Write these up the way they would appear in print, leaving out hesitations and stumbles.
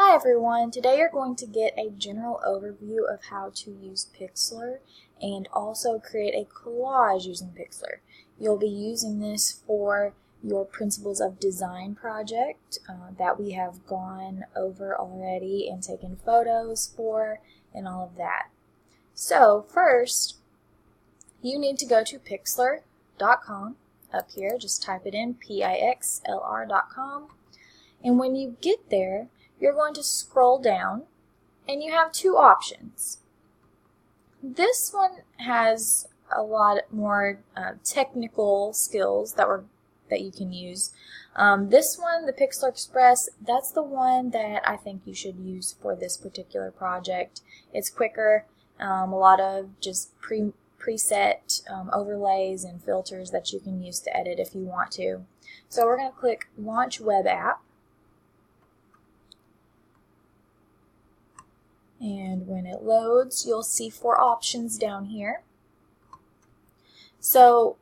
Hi everyone, today you're going to get a general overview of how to use Pixlr and also create a collage using Pixlr. You'll be using this for your Principles of Design project that we have gone over already and taken photos for and all of that. So first, you need to go to Pixlr.com up here. Just type it in, Pixlr.com. And when you get there, you're going to scroll down and you have two options. This one has a lot more technical skills that you can use. This one, the Pixlr Express, that's the one that I think you should use for this particular project. It's quicker, a lot of just preset overlays and filters that you can use to edit if you want to. So we're going to click Launch Web App. And when it loads, you'll see four options down here. So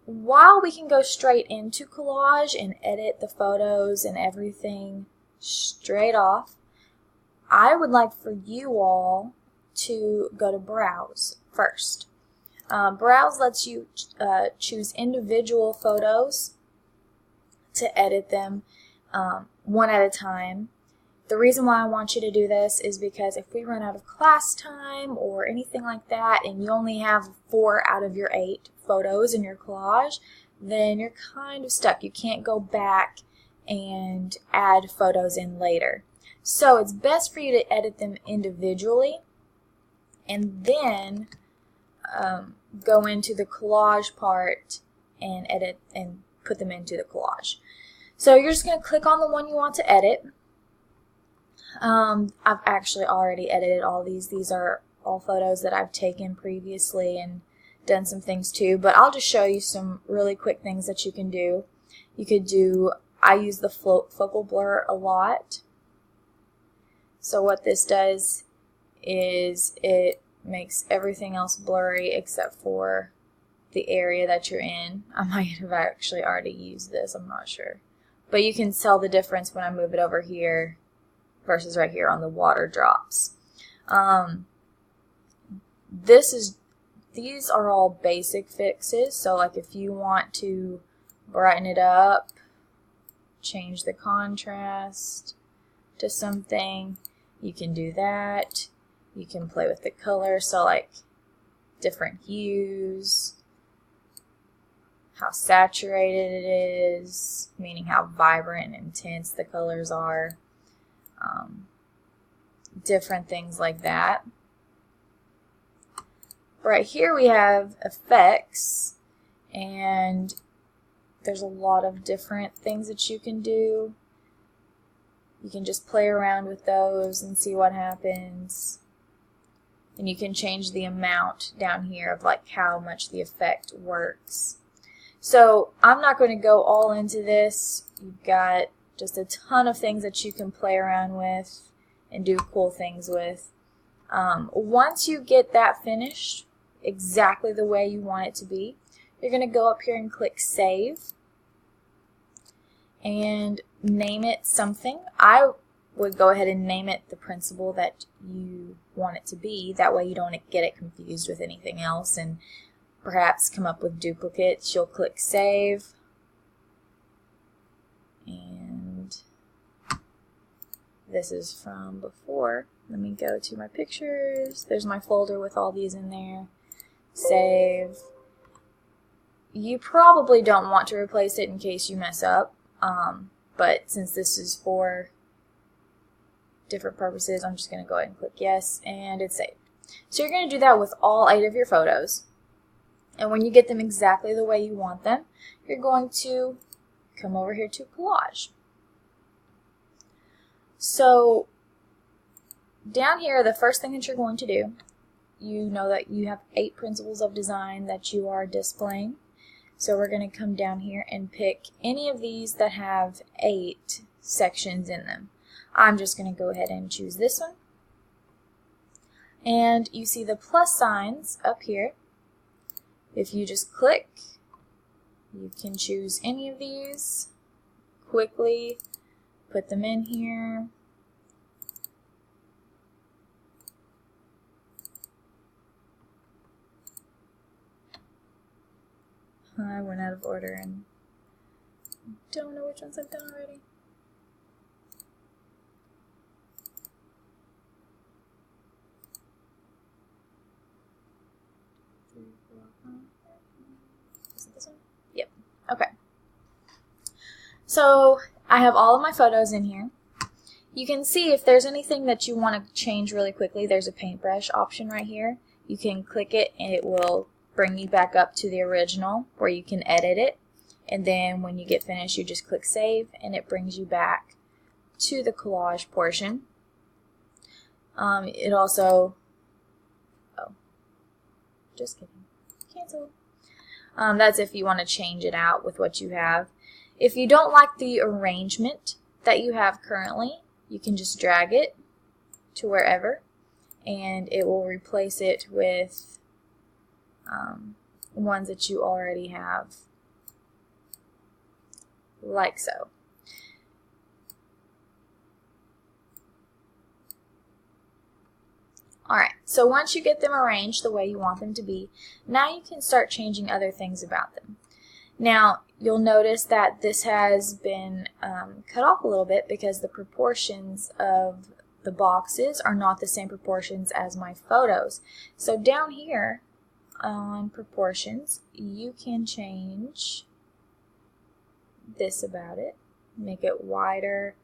while we can go straight into Collage and edit the photos and everything straight off, I would like for you all to go to Browse first. Browse lets you choose individual photos to edit them one at a time. The reason why I want you to do this is because if we run out of class time or anything like that and you only have 4 out of your 8 photos in your collage, then you're kind of stuck. You can't go back and add photos in later. So it's best for you to edit them individually and then go into the collage part and edit and put them into the collage. So you're just going to click on the one you want to edit. I've actually already edited all these. These are all photos that I've taken previously and done some things too, but I'll just show you some really quick things that you can do. You could do, I use the focal blur a lot. So what this does is it makes everything else blurry except for the area that you're in. I might have actually already used this, I'm not sure. But you can tell the difference when I move it over here versus right here on the water drops. These are all basic fixes, so like if you want to brighten it up, change the contrast to something, you can do that. You can play with the color, so like different hues, how saturated it is, meaning how vibrant and intense the colors are. Different things like that. Right here we have effects, and there's a lot of different things that you can do. You can just play around with those and see what happens. And you can change the amount down here of like how much the effect works. So I'm not going to go all into this. You've got just a ton of things that you can play around with and do cool things with. Once you get that finished exactly the way you want it to be, you're going to go up here and click Save and name it something. I would go ahead and name it the principle that you want it to be. That way you don't get it confused with anything else and perhaps come up with duplicates. You'll click Save. And this is from before. Let me go to my pictures. There's my folder with all these in there. Save. You probably don't want to replace it in case you mess up, but since this is for different purposes, I'm just going to go ahead and click yes, and it's saved. So you're going to do that with all 8 of your photos, and when you get them exactly the way you want them, you're going to come over here to Collage. So down here, the first thing that you're going to do, you know that you have 8 principles of design that you are displaying. So we're going to come down here and pick any of these that have 8 sections in them. I'm just going to go ahead and choose this one. And you see the plus signs up here. If you just click, you can choose any of these, quickly put them in here, I went out of order and don't know which ones I've done already. Is it this one? Yep. Okay. So I have all of my photos in here. You can see if there's anything that you want to change really quickly, there's a paintbrush option right here. You can click it and it will bring you back up to the original where you can edit it. And then when you get finished, you just click save and it brings you back to the collage portion. It also, oh, just kidding, cancel. That's if you want to change it out with what you have. If you don't like the arrangement that you have currently, you can just drag it to wherever and it will replace it with ones that you already have, like so. Alright, so once you get them arranged the way you want them to be, now you can start changing other things about them. Now, you'll notice that this has been cut off a little bit because the proportions of the boxes are not the same proportions as my photos. So down here on proportions, you can change this about it. Make it wider,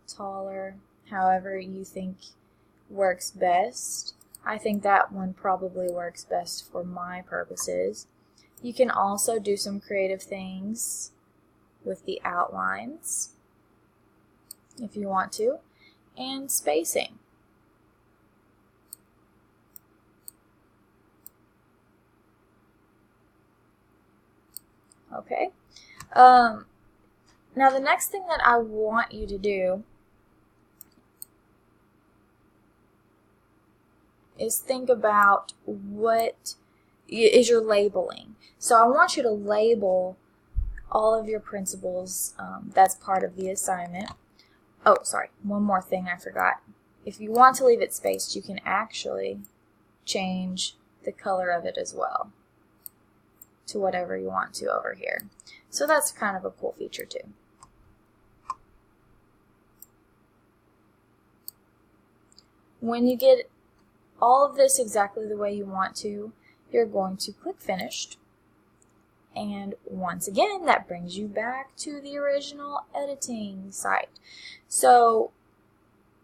taller, however you think works best. I think that one probably works best for my purposes. You can also do some creative things with the outlines if you want to, and spacing. Okay. Now the next thing that I want you to do is think about what is your labeling. So I want you to label all of your principles. That's part of the assignment. Oh, sorry, one more thing I forgot. If you want to leave it spaced, you can actually change the color of it as well to whatever you want to over here. So that's kind of a cool feature too. When you get all of this exactly the way you want to, you're going to click Finished. And once again, that brings you back to the original editing site. So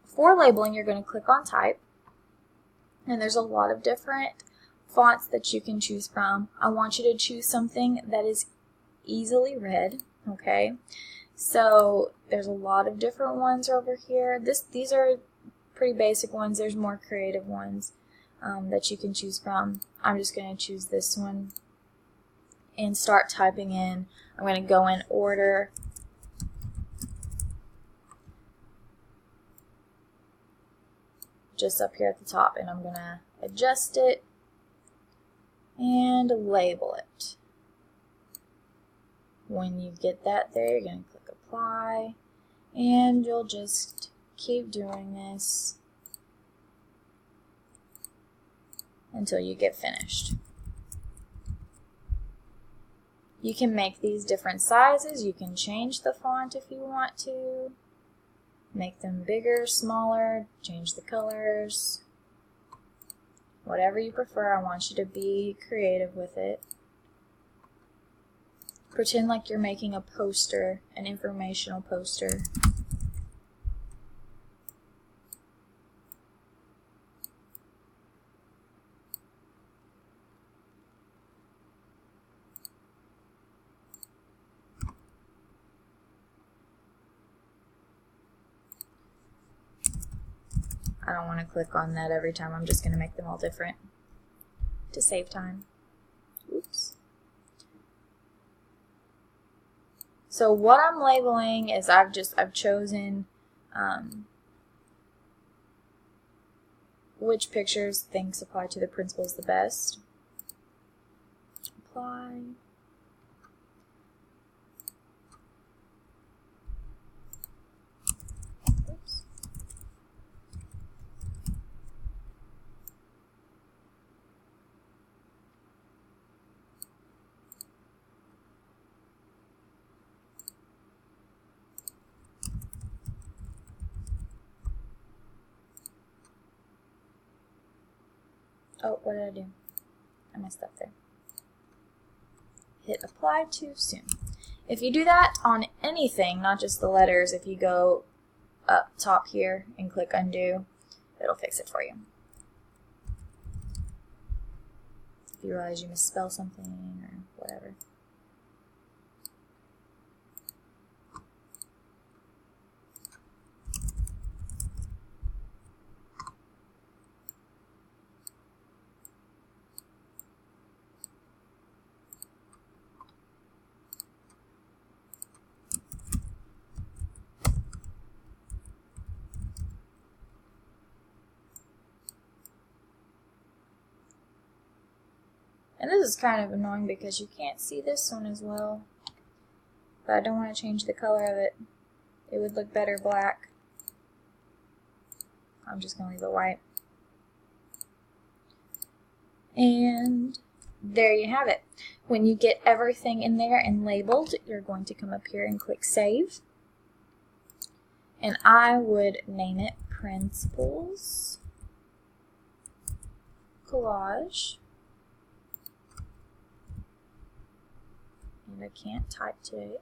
for labeling, you're going to click on Type. And there's a lot of different fonts that you can choose from. I want you to choose something that is easily read. Okay, so there's a lot of different ones over here. These are pretty basic ones. There's more creative ones that you can choose from. I'm just going to choose this one and start typing in. I'm going to go in order. Just up here at the top, and I'm going to adjust it and label it. When you get that there, you're going to click Apply, and you'll just keep doing this until you get finished. You can make these different sizes. You can change the font if you want to. Make them bigger, smaller, change the colors. Whatever you prefer, I want you to be creative with it. Pretend like you're making a poster, an informational poster. I don't want to click on that every time. I'm just going to make them all different to save time. Oops. So what I'm labeling is I've chosen which pictures things apply to the principles the best. Apply. Oops. Oh, what did I do? I messed up there. Hit apply too soon. If you do that on anything, not just the letters, if you go up top here and click undo, it'll fix it for you. If you realize you misspell something or whatever. And this is kind of annoying because you can't see this one as well. But I don't want to change the color of it. It would look better black. I'm just going to leave it white. And there you have it. When you get everything in there and labeled, you're going to come up here and click Save. And I would name it Principles Collage. And I can't type today.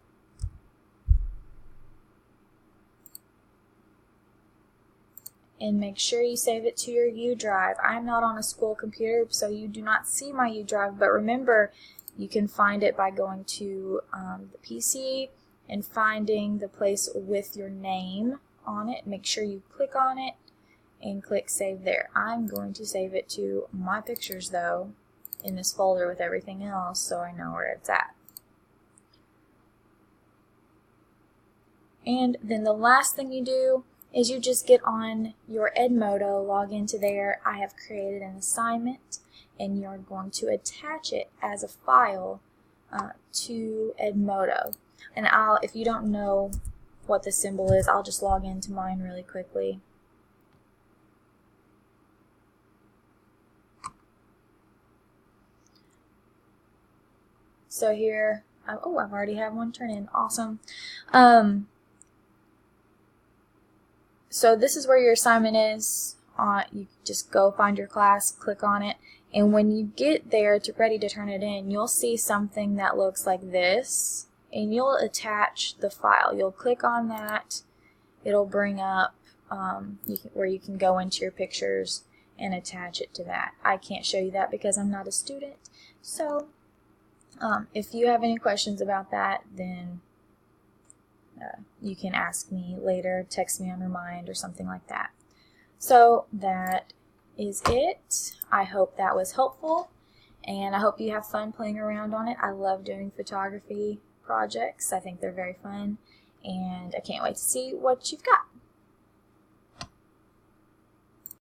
And make sure you save it to your U drive. I'm not on a school computer, so you do not see my U drive, but remember, you can find it by going to the PC and finding the place with your name on it. Make sure you click on it and click Save there. I'm going to save it to my pictures, though, in this folder with everything else, so I know where it's at. And then the last thing you do is you just get on your Edmodo, log into there. I have created an assignment, and you're going to attach it as a file to Edmodo. And if you don't know what the symbol is, I'll just log into mine really quickly. So here, oh, I've already had one turn in. Awesome. So this is where your assignment is. You just go find your class, click on it, and when you get there ready to turn it in, you'll see something that looks like this, and you'll attach the file. You'll click on that. It'll bring up where you can go into your pictures and attach it to that. I can't show you that because I'm not a student. So if you have any questions about that, then you can ask me later, text me on Remind or something like that. So that is it. I hope that was helpful, and I hope you have fun playing around on it. I love doing photography projects. I think they're very fun, and I can't wait to see what you've got.